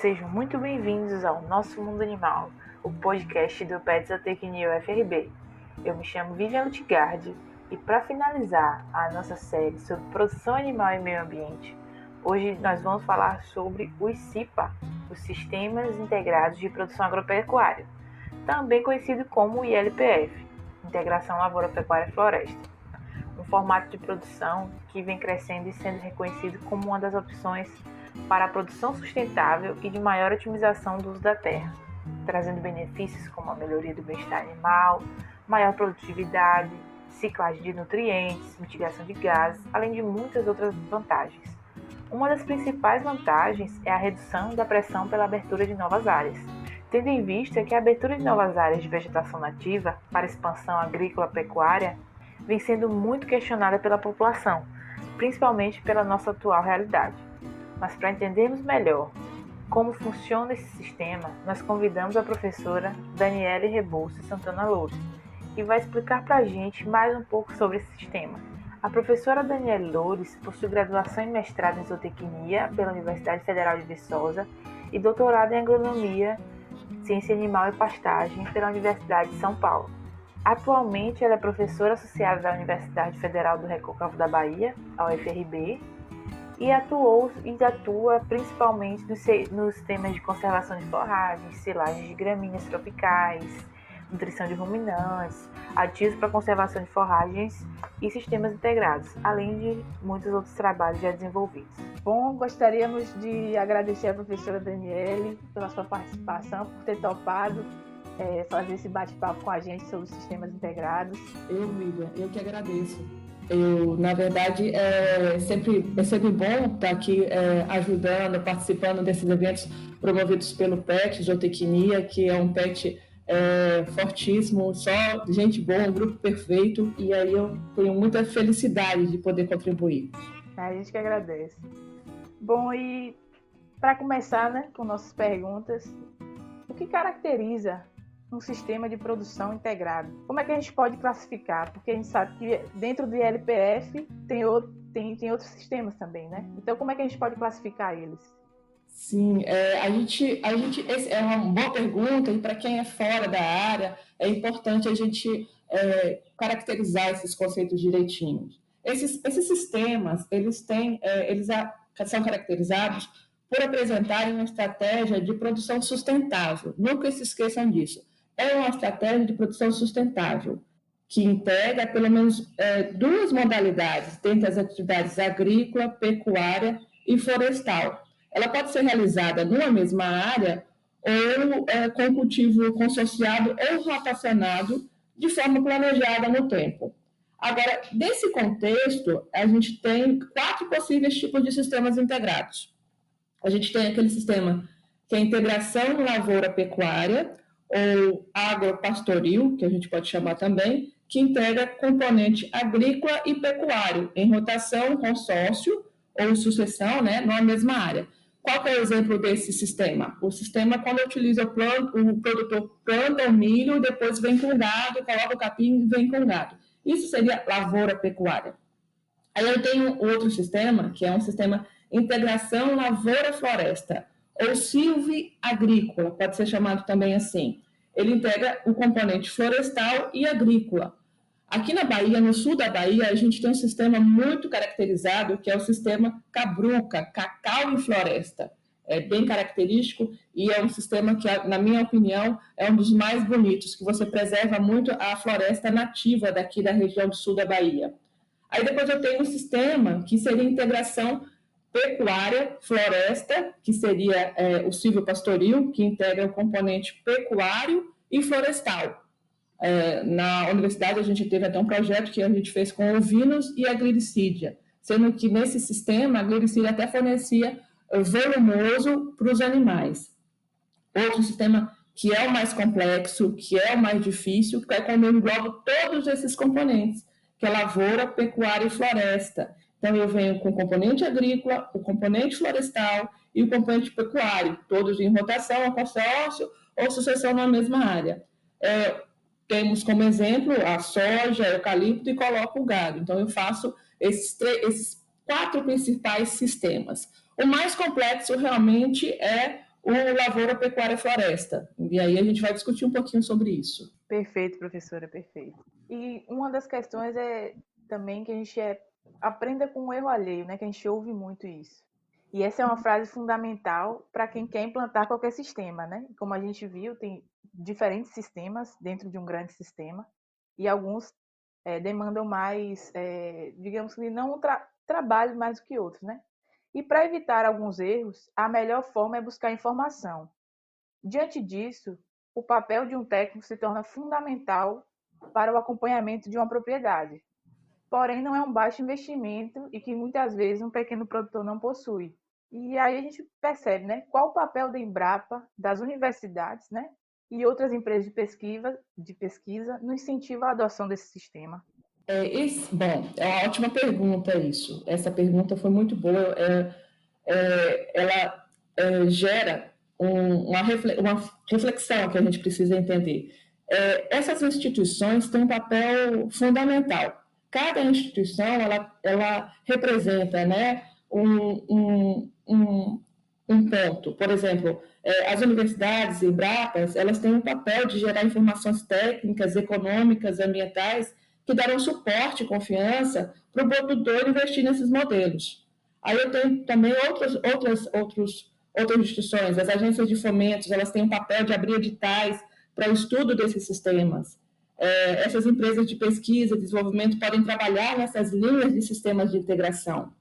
Sejam muito bem-vindos ao Nosso Mundo Animal, o podcast do Zootecnia UFRB. Eu me chamo Vivian Lutgardi e para finalizar a nossa série sobre produção animal e meio ambiente, hoje nós vamos falar sobre os SIPA, os Sistemas Integrados de Produção Agropecuária, também conhecido como ILPF, Integração Lavoura Pecuária Floresta. Um formato de produção que vem crescendo e sendo reconhecido como uma das opções para a produção sustentável e de maior otimização do uso da terra, trazendo benefícios como a melhoria do bem-estar animal, maior produtividade, ciclagem de nutrientes, mitigação de gases, além de muitas outras vantagens. Uma das principais vantagens é a redução da pressão pela abertura de novas áreas, tendo em vista que a abertura de novas áreas de vegetação nativa para expansão agrícola-pecuária vem sendo muito questionada pela população, principalmente pela nossa atual realidade. Mas para entendermos melhor como funciona esse sistema, nós convidamos a professora Daniele Rebouças Santana Loures, que vai explicar para a gente mais um pouco sobre esse sistema. A professora Daniele Loures possui graduação e mestrado em zootecnia pela Universidade Federal de Viçosa e doutorado em agronomia, ciência animal e pastagem pela Universidade de São Paulo. Atualmente, ela é professora associada da Universidade Federal do Recôncavo da Bahia, a UFRB, e atua principalmente nos temas de conservação de forragens, silagem de gramíneas tropicais, nutrição de ruminantes, ativos para conservação de forragens e sistemas integrados, além de muitos outros trabalhos já desenvolvidos. Bom, gostaríamos de agradecer à professora Daniele pela sua participação, por ter topado fazer esse bate-papo com a gente sobre os sistemas integrados. Vivian, eu que agradeço. Na verdade, é sempre bom estar aqui ajudando, participando desses eventos promovidos pelo PET, Zootecnia, que é um PET fortíssimo, só gente boa, um grupo perfeito, e aí eu tenho muita felicidade de poder contribuir. A gente que agradece. Bom, e para começar, com nossas perguntas, o que caracteriza um sistema de produção integrado? Como é que a gente pode classificar? Porque a gente sabe que dentro do ILPF tem outros sistemas também, né? Então, como é que a gente pode classificar eles? Sim, essa é uma boa pergunta, e para quem é fora da área, é importante a gente caracterizar esses conceitos direitinhos. Esses sistemas, eles são caracterizados por apresentarem uma estratégia de produção sustentável. Nunca se esqueçam disso. É uma estratégia de produção sustentável, que integra pelo menos duas modalidades dentre as atividades agrícola, pecuária e florestal. Ela pode ser realizada numa mesma área ou com cultivo consorciado ou rotacionado de forma planejada no tempo. Agora, desse contexto, a gente tem 4 possíveis tipos de sistemas integrados. A gente tem aquele sistema que é a integração lavoura-pecuária, ou agropastoril, que a gente pode chamar também, que integra componente agrícola e pecuário em rotação, consórcio ou sucessão, numa mesma área. Qual que é o exemplo desse sistema? O sistema, quando utiliza o produtor planta o milho, depois vem com o gado, coloca o capim e vem com o gado. Isso seria lavoura-pecuária. Aí eu tenho outro sistema, que é um sistema integração lavoura-floresta, ou silvi-agrícola, pode ser chamado também assim. Ele integra o componente florestal e agrícola. Aqui na Bahia, no sul da Bahia, a gente tem um sistema muito caracterizado, que é o sistema Cabruca, cacau e floresta. É bem característico e é um sistema que, na minha opinião, é um dos mais bonitos, que você preserva muito a floresta nativa daqui da região do sul da Bahia. Aí depois eu tenho um sistema que seria integração pecuária, floresta, que seria o silvopastoril, que integra o componente pecuário e florestal. Na universidade a gente teve até um projeto que a gente fez com ovinos e a glicídia, sendo que nesse sistema a glicídia até fornecia volumoso para os animais. Outro sistema que é o mais complexo, que é o mais difícil, que é quando eu englobo todos esses componentes, que é lavoura, pecuária e floresta. Então, eu venho com o componente agrícola, o componente florestal e o componente pecuário, todos em rotação, a consórcio ou sucessão na mesma área. Temos como exemplo a soja, eucalipto e coloco o gado. Então, eu faço esses 4 principais sistemas. O mais complexo realmente é o Lavoura, Pecuária e Floresta. E aí a gente vai discutir um pouquinho sobre isso. Perfeito, professora, perfeito. E uma das questões é também que a gente aprenda com o erro alheio, né? Que a gente ouve muito isso. E essa é uma frase fundamental para quem quer implantar qualquer sistema, né? Como a gente viu, tem diferentes sistemas dentro de um grande sistema e alguns demandam mais, digamos que não trabalho mais do que outros, né? E para evitar alguns erros, a melhor forma é buscar informação. Diante disso, o papel de um técnico se torna fundamental para o acompanhamento de uma propriedade. Porém, não é um baixo investimento e que muitas vezes um pequeno produtor não possui. E aí a gente percebe, né, qual o papel da Embrapa, das universidades, né, e outras empresas de pesquisa no incentivo à adoção desse sistema. Bom, é uma ótima pergunta isso. Essa pergunta foi muito boa. Ela gera uma reflexão que a gente precisa entender. Essas instituições têm um papel fundamental. Cada instituição ela representa, né, um ponto. Por exemplo, as universidades e Embrapas, elas têm um papel de gerar informações técnicas, econômicas, ambientais, que darão suporte e confiança para o produtor investir nesses modelos. Aí eu tenho também outras instituições, as agências de fomentos, elas têm um papel de abrir editais para o estudo desses sistemas. Essas empresas de pesquisa e desenvolvimento podem trabalhar nessas linhas de sistemas de integração.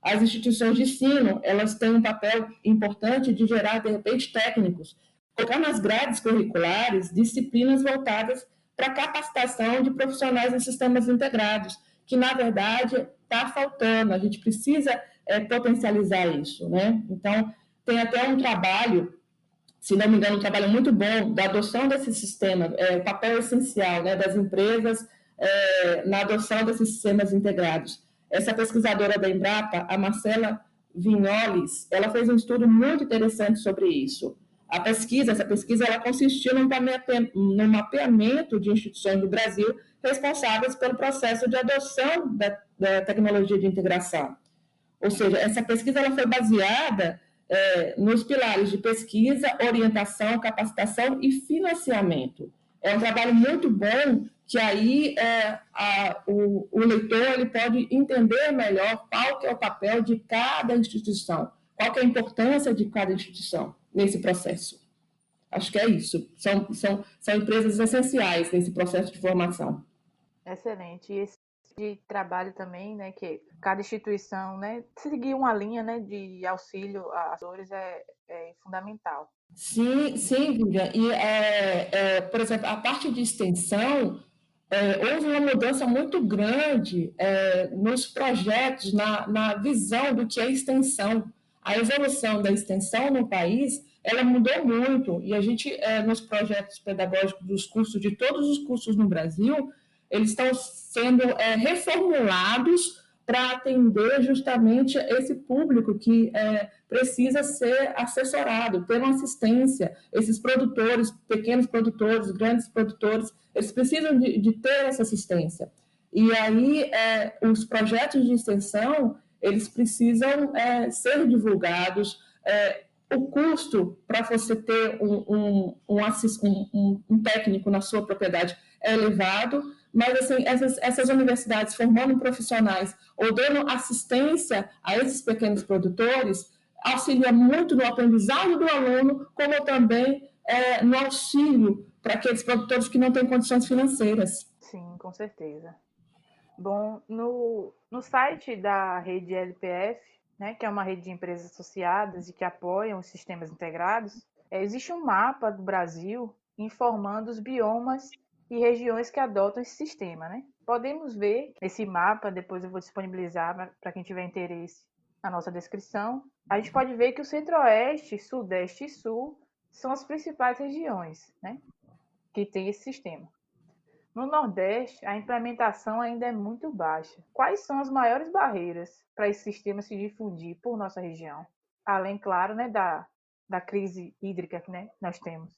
As instituições de ensino, elas têm um papel importante de gerar, de repente, técnicos, colocar nas grades curriculares disciplinas voltadas para a capacitação de profissionais em sistemas integrados, que, na verdade, está faltando. A gente precisa potencializar isso, né? Então, tem até um trabalho, se não me engano, um trabalho muito bom da adoção desse sistema, o papel essencial, né, das empresas na adoção desses sistemas integrados. Essa pesquisadora da Embrapa, a Marcela Vignoles, ela fez um estudo muito interessante sobre isso. Essa pesquisa, ela consistiu num mapeamento de instituições do Brasil responsáveis pelo processo de adoção da tecnologia de integração. Ou seja, essa pesquisa ela foi baseada nos pilares de pesquisa, orientação, capacitação e financiamento. É um trabalho muito bom que aí o leitor ele pode entender melhor qual que é o papel de cada instituição, qual que é a importância de cada instituição nesse processo. Acho que é isso. São empresas essenciais nesse processo de formação. Excelente. E esse de trabalho também, né, que cada instituição, né, seguir uma linha, né, de auxílio às dores é fundamental. Sim, Vivian. E, por exemplo, a parte de extensão, houve uma mudança muito grande nos projetos, na visão do que é extensão. A evolução da extensão no país, ela mudou muito. E a gente, nos projetos pedagógicos dos cursos, de todos os cursos no Brasil, eles estão sendo reformulados para atender justamente esse público que precisa ser assessorado, ter uma assistência. Esses produtores, pequenos produtores, grandes produtores, eles precisam de ter essa assistência. E aí, os projetos de extensão, eles precisam ser divulgados. O custo para você ter um técnico na sua propriedade é elevado, mas assim, essas universidades formando profissionais ou dando assistência a esses pequenos produtores auxilia muito no aprendizado do aluno, como também no auxílio para aqueles produtores que não têm condições financeiras. Sim, com certeza. Bom, no site da rede LPF, né, que é uma rede de empresas associadas e que apoiam os sistemas integrados, existe um mapa do Brasil informando os biomas e regiões que adotam esse sistema, né? Podemos ver esse mapa, depois eu vou disponibilizar para quem tiver interesse na nossa descrição. A gente pode ver que o Centro-Oeste, Sudeste e Sul são as principais regiões, né, que tem esse sistema. No Nordeste, a implementação ainda é muito baixa. Quais são as maiores barreiras para esse sistema se difundir por nossa região? Além, claro, né, da crise hídrica que, né, nós temos.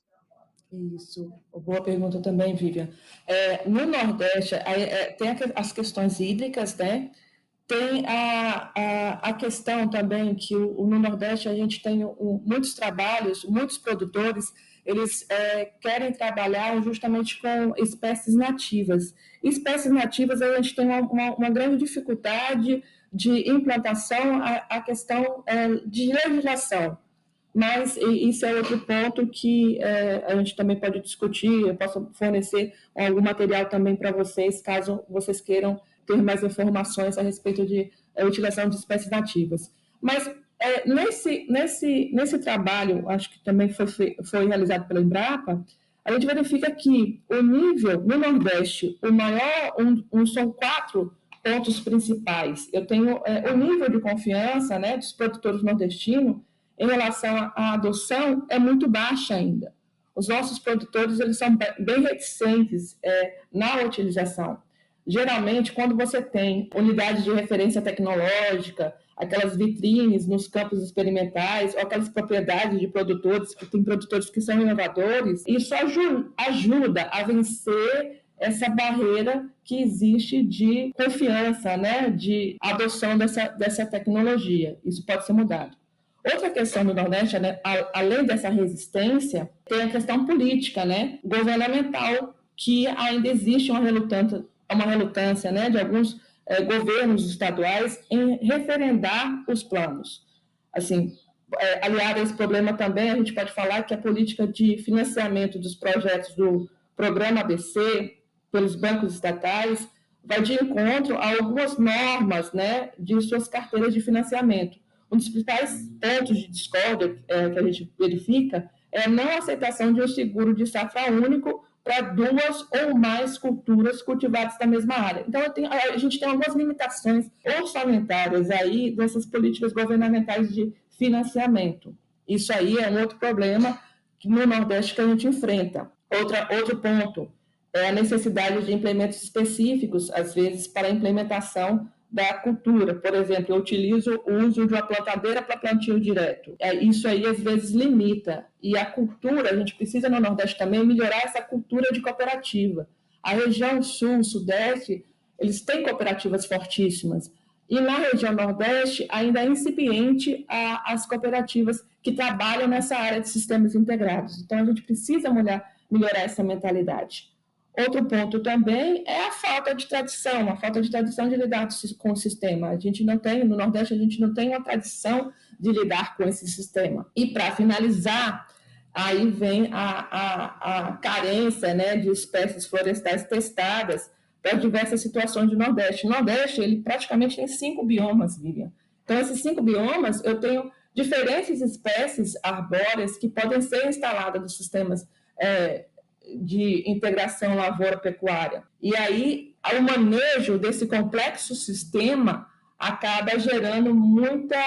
Isso, boa pergunta também, Vivian. No Nordeste, tem as questões hídricas, né? Tem a questão também que no Nordeste a gente tem muitos trabalhos, muitos produtores, eles querem trabalhar justamente com espécies nativas. Espécies nativas a gente tem uma grande dificuldade de implantação, a questão de legislação. Mas isso é outro ponto que a gente também pode discutir. Eu posso fornecer algum material também para vocês, caso vocês queiram ter mais informações a respeito de utilização de espécies nativas. Mas nesse trabalho, acho que também foi realizado pela Embrapa, a gente verifica que o nível no Nordeste, o maior, são 4 pontos principais. Eu tenho o nível de confiança, né, dos produtores nordestinos em relação à adoção é muito baixa ainda. Os nossos produtores eles são bem reticentes na utilização. Geralmente, quando você tem unidades de referência tecnológica, aquelas vitrines nos campos experimentais, ou aquelas propriedades de produtores, que tem produtores que são inovadores, isso ajuda a vencer essa barreira que existe de confiança, né, de adoção dessa tecnologia. Isso pode ser mudado. Outra questão do Nordeste, né, além dessa resistência, tem a questão política, né, governamental, que ainda existe uma relutância, né, de alguns governos estaduais em referendar os planos. Assim, aliado a esse problema também, a gente pode falar que a política de financiamento dos projetos do Programa ABC pelos bancos estatais vai de encontro a algumas normas, né, de suas carteiras de financiamento. Um dos principais pontos de discórdia que a gente verifica é a não aceitação de um seguro de safra único para 2 ou mais culturas cultivadas na mesma área. Então, a gente tem algumas limitações orçamentárias aí dessas políticas governamentais de financiamento. Isso aí é um outro problema no Nordeste que a gente enfrenta. Outro ponto é a necessidade de implementos específicos, às vezes, para a implementação da cultura. Por exemplo, eu utilizo o uso de uma plantadeira para plantio direto. Isso aí, às vezes, limita. E a cultura, a gente precisa, no Nordeste também, melhorar essa cultura de cooperativa. A região Sul, Sudeste, eles têm cooperativas fortíssimas. E na região Nordeste, ainda é incipiente as cooperativas que trabalham nessa área de sistemas integrados. Então, a gente precisa melhorar essa mentalidade. Outro ponto também é a falta de tradição de lidar com o sistema. A gente não tem, no Nordeste, a gente não tem uma tradição de lidar com esse sistema. E, para finalizar, aí vem a carência, né, de espécies florestais testadas para diversas situações do Nordeste. O Nordeste, ele praticamente tem 5 biomas, Vivian. Então, esses 5 biomas, eu tenho diferentes espécies arbóreas que podem ser instaladas nos sistemas de integração lavoura-pecuária. E aí, o manejo desse complexo sistema acaba gerando muita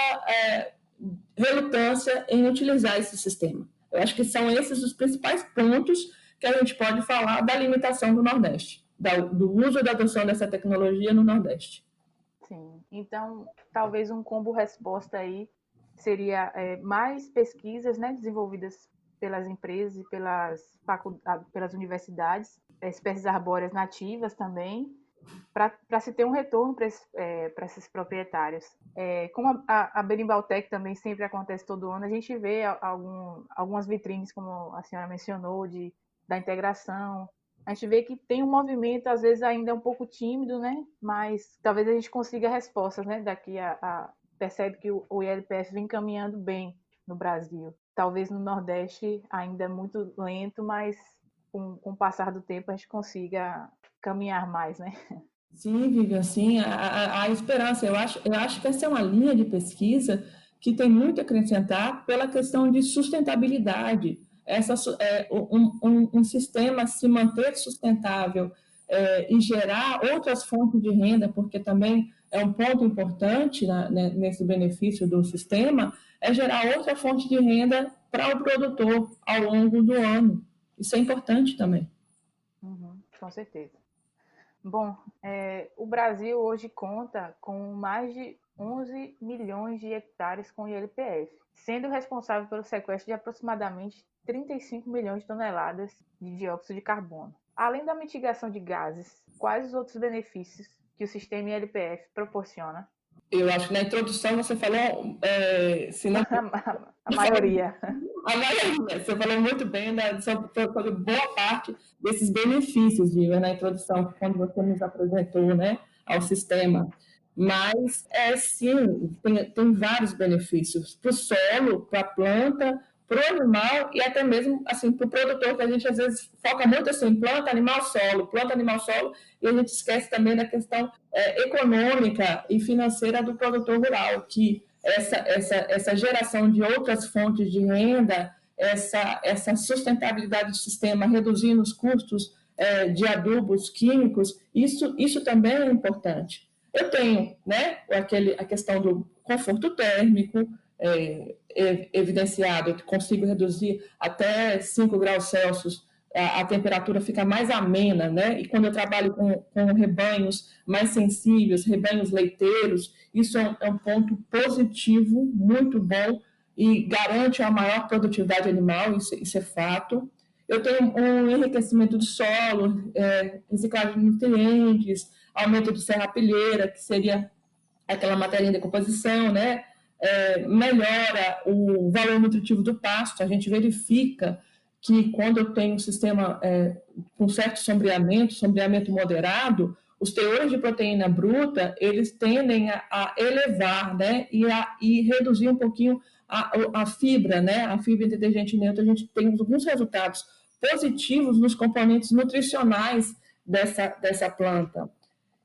relutância em utilizar esse sistema. Eu acho que são esses os principais pontos que a gente pode falar da limitação do Nordeste, do uso e da adoção dessa tecnologia no Nordeste. Sim, então talvez um combo resposta aí seria mais pesquisas, né, desenvolvidas pelas empresas e pelas universidades, espécies arbóreas nativas também, para se ter um retorno para esses proprietários. Como a Berimbautec também sempre acontece todo ano, a gente vê algumas vitrines, como a senhora mencionou, da integração. A gente vê que tem um movimento, às vezes ainda um pouco tímido, né? Mas talvez a gente consiga respostas, né? Percebe que o ILPF vem caminhando bem no Brasil. Talvez no Nordeste ainda é muito lento, mas com o passar do tempo a gente consiga caminhar mais, né? Sim, Vivian, sim, a esperança. Eu acho que essa é uma linha de pesquisa que tem muito a acrescentar pela questão de sustentabilidade. Um sistema se manter sustentável e gerar outras fontes de renda, porque também é um ponto importante nesse benefício do sistema, é gerar outra fonte de renda para o produtor ao longo do ano. Isso é importante também. Uhum, com certeza. Bom, o Brasil hoje conta com mais de 11 milhões de hectares com ILPF, sendo responsável pelo sequestro de aproximadamente 35 milhões de toneladas de dióxido de carbono. Além da mitigação de gases, quais os outros benefícios que o sistema ILPF proporciona? Eu acho que na introdução você falou, se não... A maioria. A maioria, você falou muito bem sobre boa parte desses benefícios, Viva, na introdução, quando você nos apresentou, né, ao sistema. Mas, sim, tem vários benefícios para o solo, para a planta, para o animal e até mesmo assim, para o produtor, que a gente às vezes foca muito assim, planta, animal, solo, e a gente esquece também da questão econômica e financeira do produtor rural, que essa geração de outras fontes de renda, essa sustentabilidade do sistema, reduzindo os custos de adubos químicos, isso também é importante. Eu tenho, né, a questão do conforto térmico, evidenciado, eu consigo reduzir até 5 graus Celsius, a temperatura fica mais amena, né? E quando eu trabalho com rebanhos mais sensíveis, rebanhos leiteiros, isso é um ponto positivo, muito bom, e garante a maior produtividade animal, isso é fato. Eu tenho um enriquecimento do solo, reciclagem de nutrientes, aumento de serrapilheira, que seria aquela matéria em decomposição, né? Melhora o valor nutritivo do pasto. A gente verifica que quando eu tenho um sistema com certo sombreamento moderado, os teores de proteína bruta, eles tendem a elevar, né? E reduzir um pouquinho a fibra, né? A fibra em detergente neutro. A gente tem alguns resultados positivos nos componentes nutricionais dessa planta.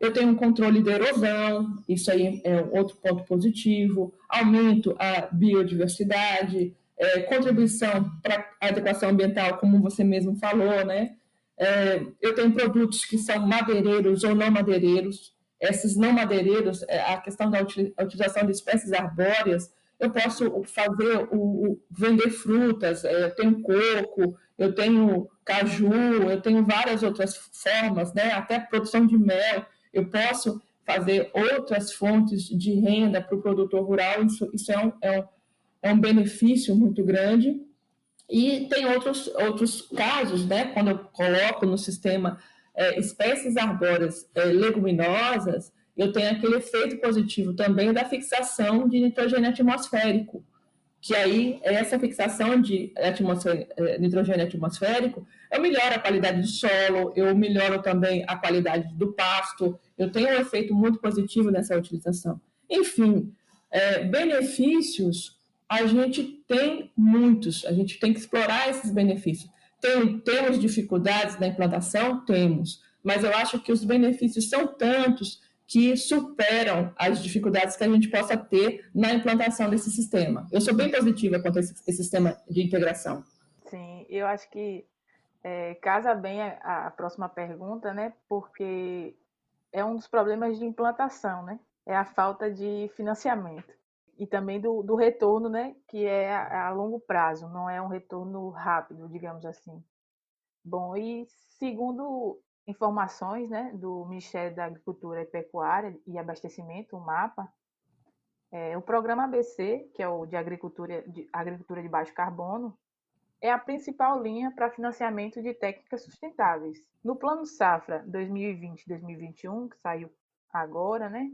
Eu tenho um controle da erosão, isso aí é outro ponto positivo, aumento a biodiversidade, contribuição para a adequação ambiental, como você mesmo falou, né? Eu tenho produtos que são madeireiros ou não madeireiros. Esses não madeireiros, a questão da utilização de espécies arbóreas, eu posso vender frutas, eu tenho coco, eu tenho caju, eu tenho várias outras formas, né? Até produção de mel. Eu posso fazer outras fontes de renda para o produtor rural, isso é um benefício muito grande. E tem outros casos, né? Quando eu coloco no sistema espécies arbóreas leguminosas, eu tenho aquele efeito positivo também da fixação de nitrogênio atmosférico, que aí essa fixação de nitrogênio atmosférico, eu melhoro a qualidade do solo, eu melhoro também a qualidade do pasto, eu tenho um efeito muito positivo nessa utilização. Enfim, benefícios, a gente tem muitos, a gente tem que explorar esses benefícios. Temos dificuldades na implantação? Temos, mas eu acho que os benefícios são tantos que superam as dificuldades que a gente possa ter na implantação desse sistema. Eu sou bem positiva quanto a esse sistema de integração. Sim, eu acho que casa bem a próxima pergunta, né? Porque é um dos problemas de implantação, né? É a falta de financiamento e também do retorno, né? Que é a longo prazo, não é um retorno rápido, digamos assim. Bom, e segundo informações, né, do Ministério da Agricultura e Pecuária e Abastecimento, o MAPA, o programa ABC, que é o de agricultura de baixo carbono, é a principal linha para financiamento de técnicas sustentáveis. No Plano Safra 2020-2021, que saiu agora, né,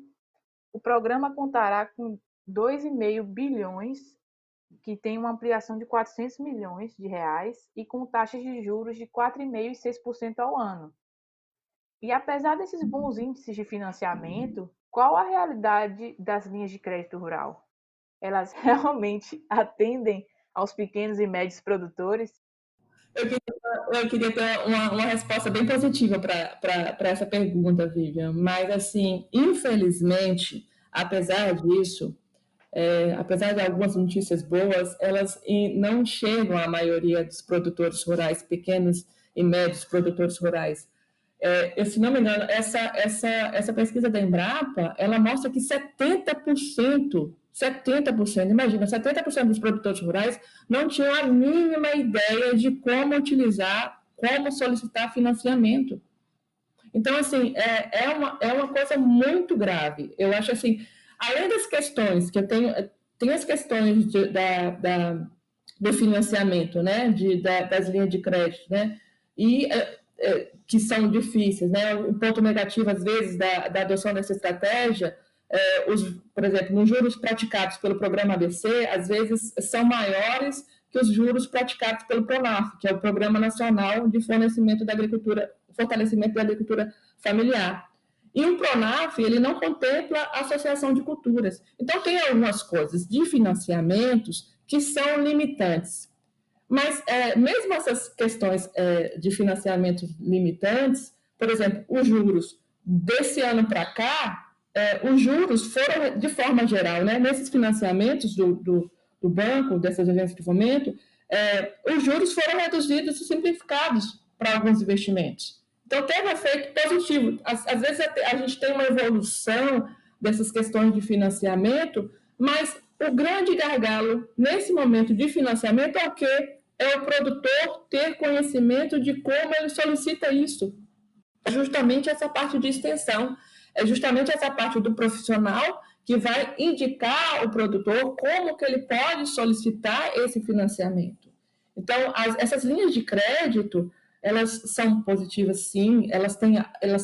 o programa contará com 2,5 bilhões, que tem uma ampliação de 400 milhões de reais e com taxas de juros de 4,5% e 6% ao ano. E apesar desses bons índices de financiamento, qual a realidade das linhas de crédito rural? Elas realmente atendem aos pequenos e médios produtores? Eu queria ter uma resposta bem positiva para essa pergunta, Vivian, mas, assim, infelizmente, apesar disso, apesar de algumas notícias boas, elas não chegam à maioria dos produtores rurais, pequenos e médios produtores rurais. Se não me engano, essa pesquisa da Embrapa, ela mostra que 70%, imagina, 70% dos produtores rurais não tinham a mínima ideia de como utilizar, como solicitar financiamento. Então, assim, é uma coisa muito grave. Eu acho assim, além das questões que eu tem as questões do financiamento, né, das linhas de crédito, né, e que são difíceis, né? O ponto negativo, às vezes, da adoção dessa estratégia, por exemplo, nos juros praticados pelo programa ABC, às vezes são maiores que os juros praticados pelo PRONAF, que é o Programa Nacional de Fortalecimento da Agricultura Familiar. E o PRONAF, ele não contempla a associação de culturas. Então, tem algumas coisas de financiamentos que são limitantes. Mas, mesmo essas questões de financiamentos limitantes, por exemplo, os juros desse ano para cá, os juros foram, de forma geral, né, nesses financiamentos do banco, dessas agências de fomento, os juros foram reduzidos e simplificados para alguns investimentos. Então, teve efeito positivo. Às vezes, a gente tem uma evolução dessas questões de financiamento, mas o grande gargalo nesse momento de financiamento é o quê? É o produtor ter conhecimento de como ele solicita isso. É justamente essa parte de extensão, é justamente essa parte do profissional que vai indicar ao produtor como que ele pode solicitar esse financiamento. Então, essas linhas de crédito, elas são positivas, sim, elas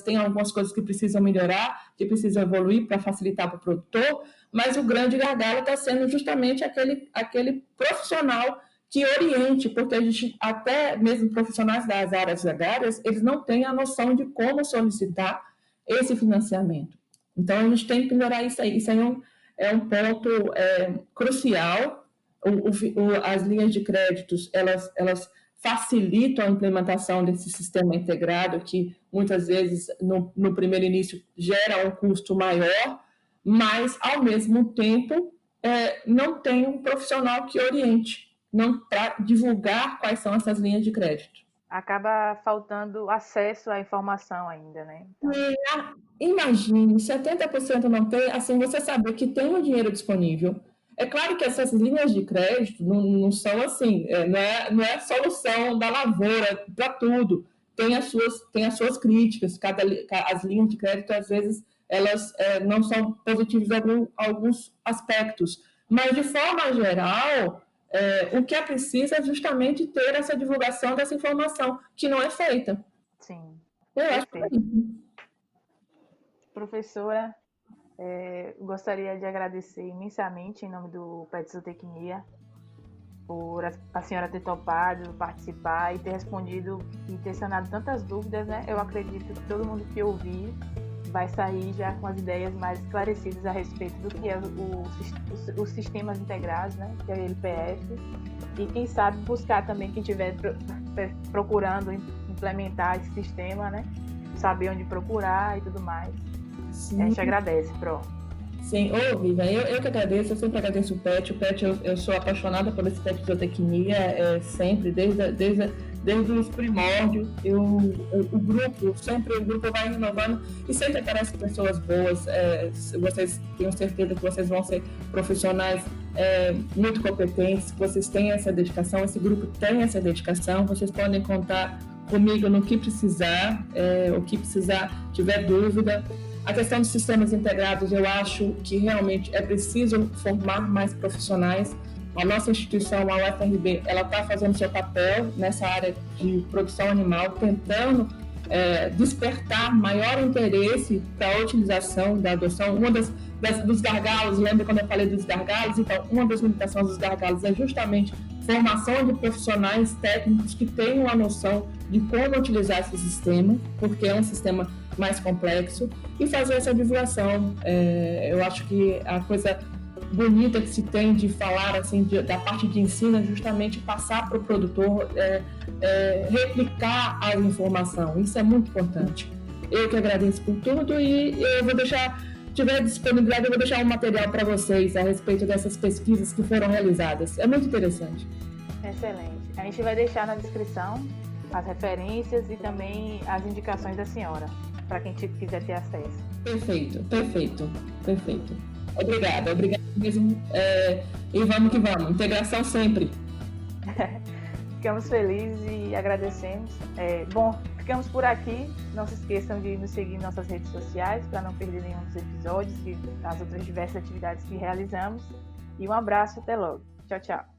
têm algumas coisas que precisam melhorar, que precisam evoluir para facilitar para o produtor, mas o grande gargalo está sendo justamente aquele profissional que oriente, porque a gente, até mesmo profissionais das áreas agrárias, eles não têm a noção de como solicitar esse financiamento. Então, a gente tem que melhorar isso aí. Isso aí é um ponto crucial. As linhas de créditos, elas facilitam a implementação desse sistema integrado, que muitas vezes, no primeiro início, gera um custo maior, mas, ao mesmo tempo, não tem um profissional que oriente, não para divulgar quais são essas linhas de crédito. Acaba faltando acesso à informação ainda, né? Então... Imagine, 70% não tem, assim, você saber que tem o dinheiro disponível. É claro que essas linhas de crédito não são assim, não é a solução da lavoura para tudo. Tem as suas críticas, as linhas de crédito, às vezes, elas não são positivas em alguns aspectos. Mas, de forma geral, o que é preciso é justamente ter essa divulgação dessa informação, que não é feita. Sim. Eu acho que é isso. Professora, gostaria de agradecer imensamente em nome do PET Zootecnia por a senhora ter topado participar e ter respondido e ter sanado tantas dúvidas, né? Eu acredito que todo mundo que ouvir vai sair já com as ideias mais esclarecidas a respeito do que é os sistemas integrados, né? Que é o LPF. E quem sabe buscar também, quem estiver procurando implementar esse sistema, né? Saber onde procurar e tudo mais. Sim. A gente agradece, Pro. Sim, Vivian, eu que agradeço, eu sempre agradeço o PET. O PET, eu sou apaixonada por esse PET de zootecnia, sempre, desde os primórdios. O grupo vai renovando e sempre aparecem pessoas boas. Vocês, tenho certeza que vocês vão ser profissionais muito competentes, que vocês têm essa dedicação, esse grupo tem essa dedicação, vocês podem contar comigo no que precisar, tiver dúvida. A questão dos sistemas integrados, eu acho que realmente é preciso formar mais profissionais. A nossa instituição, a UFRB, ela está fazendo seu papel nessa área de produção animal, tentando despertar maior interesse para a utilização da adoção. Dos gargalos, lembra quando eu falei dos gargalos? Então, uma das limitações dos gargalos é justamente formação de profissionais técnicos que tenham a noção de como utilizar esse sistema, porque é um sistema mais complexo, e fazer essa divulgação. Eu acho que a coisa bonita que se tem de falar assim, da parte de ensino é justamente passar para o produtor, replicar a informação. Isso é muito importante. Eu que agradeço por tudo e eu vou deixar, se tiver disponibilidade, eu vou deixar um material para vocês a respeito dessas pesquisas que foram realizadas. É muito interessante. Excelente. A gente vai deixar na descrição as referências e também as indicações da senhora, para quem quiser ter acesso. Perfeito. Obrigada mesmo. E vamos que vamos. Integração sempre. Ficamos felizes e agradecemos. Bom, ficamos por aqui. Não se esqueçam de nos seguir em nossas redes sociais para não perder nenhum dos episódios e as outras diversas atividades que realizamos. E um abraço, até logo. Tchau, tchau.